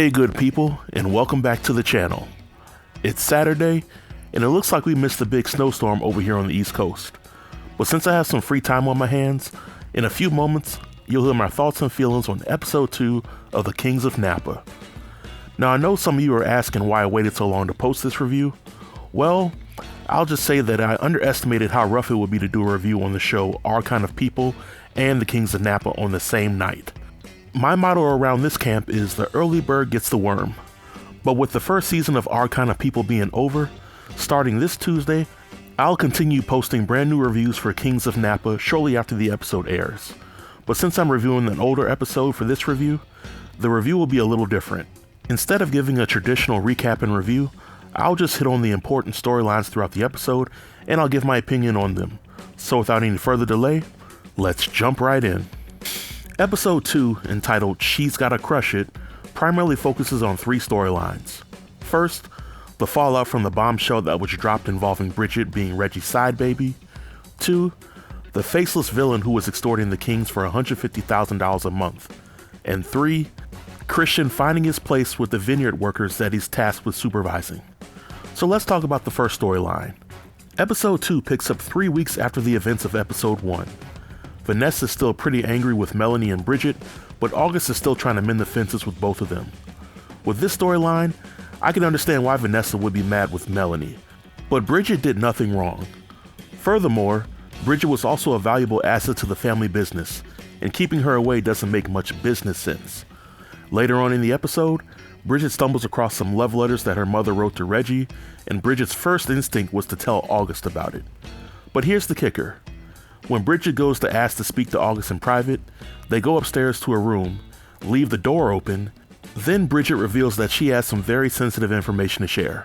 Hey good people, and welcome back to the channel. It's Saturday, and it looks like we missed the big snowstorm over here on the East Coast. But since I have some free time on my hands, in a few moments, you'll hear my thoughts and feelings on episode 2 of the Kings of Napa. Now I know some of you are asking why I waited so long to post this review. Well, I'll just say that I underestimated how rough it would be to do a review on the show Our Kind of People and the Kings of Napa on the same night. My motto around this camp is the early bird gets the worm. But with the first season of Our Kind of People being over, starting this Tuesday, I'll continue posting brand new reviews for Kings of Napa shortly after the episode airs. But since I'm reviewing an older episode for this review, the review will be a little different. Instead of giving a traditional recap and review, I'll just hit on the important storylines throughout the episode and I'll give my opinion on them. So without any further delay, let's jump right in. Episode 2, entitled She's Gotta Crush It, primarily focuses on 3 storylines. First, the fallout from the bombshell that was dropped involving Bridget being Reggie's side baby. 2, the faceless villain who was extorting the Kings for $150,000 a month. And 3, Christian finding his place with the vineyard workers that he's tasked with supervising. So let's talk about the first storyline. Episode 2 picks up 3 weeks after the events of episode 1. Vanessa's still pretty angry with Melanie and Bridget, but August is still trying to mend the fences with both of them. With this storyline, I can understand why Vanessa would be mad with Melanie, but Bridget did nothing wrong. Furthermore, Bridget was also a valuable asset to the family business, and keeping her away doesn't make much business sense. Later on in the episode, Bridget stumbles across some love letters that her mother wrote to Reggie, and Bridget's first instinct was to tell August about it. But here's the kicker. When Bridget goes to ask to speak to August in private, they go upstairs to a room, leave the door open, then Bridget reveals that she has some very sensitive information to share.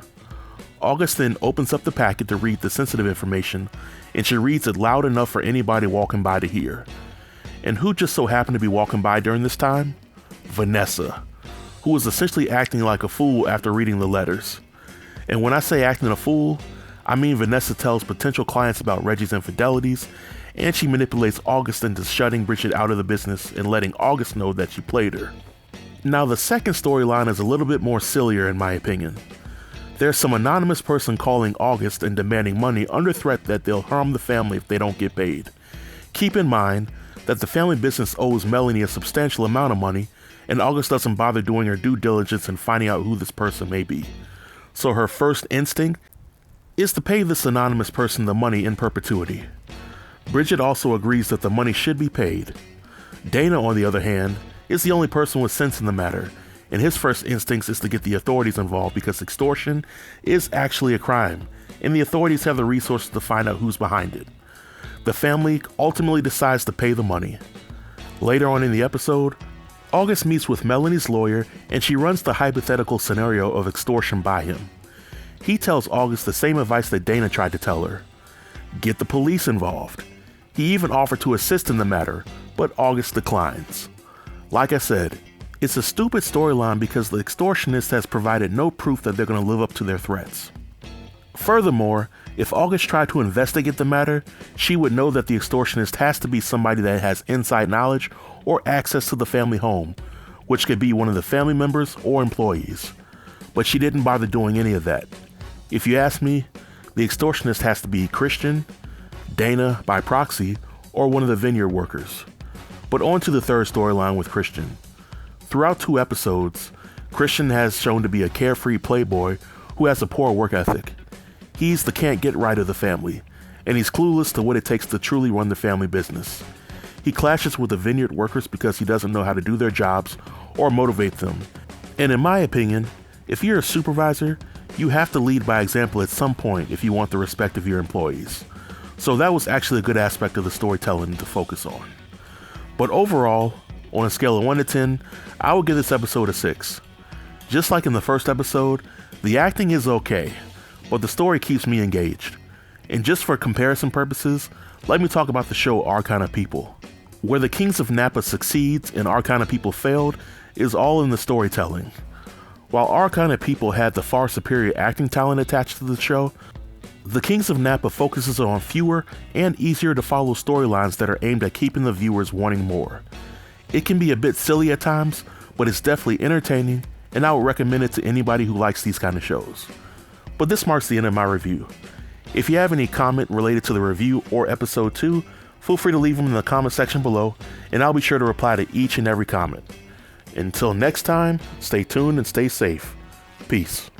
August then opens up the packet to read the sensitive information, and she reads it loud enough for anybody walking by to hear. And who just so happened to be walking by during this time? Vanessa, who was essentially acting like a fool after reading the letters. And when I say acting a fool, I mean Vanessa tells potential clients about Reggie's infidelities, and she manipulates August into shutting Bridget out of the business and letting August know that she played her. Now the second storyline is a little bit more sillier in my opinion. There's some anonymous person calling August and demanding money under threat that they'll harm the family if they don't get paid. Keep in mind that the family business owes Melanie a substantial amount of money, and August doesn't bother doing her due diligence and finding out who this person may be. So her first instinct is to pay this anonymous person the money in perpetuity. Bridget also agrees that the money should be paid. Dana, on the other hand, is the only person with sense in the matter, and his first instinct is to get the authorities involved because extortion is actually a crime, and the authorities have the resources to find out who's behind it. The family ultimately decides to pay the money. Later on in the episode, August meets with Melanie's lawyer and she runs the hypothetical scenario of extortion by him. He tells August the same advice that Dana tried to tell her. Get the police involved. He even offered to assist in the matter, but August declines. Like I said, it's a stupid storyline because the extortionist has provided no proof that they're going to live up to their threats. Furthermore, if August tried to investigate the matter, she would know that the extortionist has to be somebody that has inside knowledge or access to the family home, which could be one of the family members or employees. But she didn't bother doing any of that. If you ask me, the extortionist has to be Christian, Dana by proxy, or one of the vineyard workers. But on to the third storyline with Christian. Throughout 2 episodes, Christian has shown to be a carefree playboy who has a poor work ethic. He's the can't get right of the family, and he's clueless to what it takes to truly run the family business. He clashes with the vineyard workers because he doesn't know how to do their jobs or motivate them. And in my opinion, if you're a supervisor, you have to lead by example at some point if you want the respect of your employees. So that was actually a good aspect of the storytelling to focus on. But overall, on a scale of 1 to 10, I would give this episode a 6. Just like in the first episode, the acting is okay, but the story keeps me engaged. And just for comparison purposes, let me talk about the show Our Kind of People. Where the Kings of Napa succeeds and Our Kind of People failed is all in the storytelling. While Our Kind of People had the far superior acting talent attached to the show, the Kings of Napa focuses on fewer and easier to follow storylines that are aimed at keeping the viewers wanting more. It can be a bit silly at times, but it's definitely entertaining and I would recommend it to anybody who likes these kind of shows. But this marks the end of my review. If you have any comment related to the review or episode 2, feel free to leave them in the comment section below, and I'll be sure to reply to each and every comment. Until next time, stay tuned and stay safe. Peace.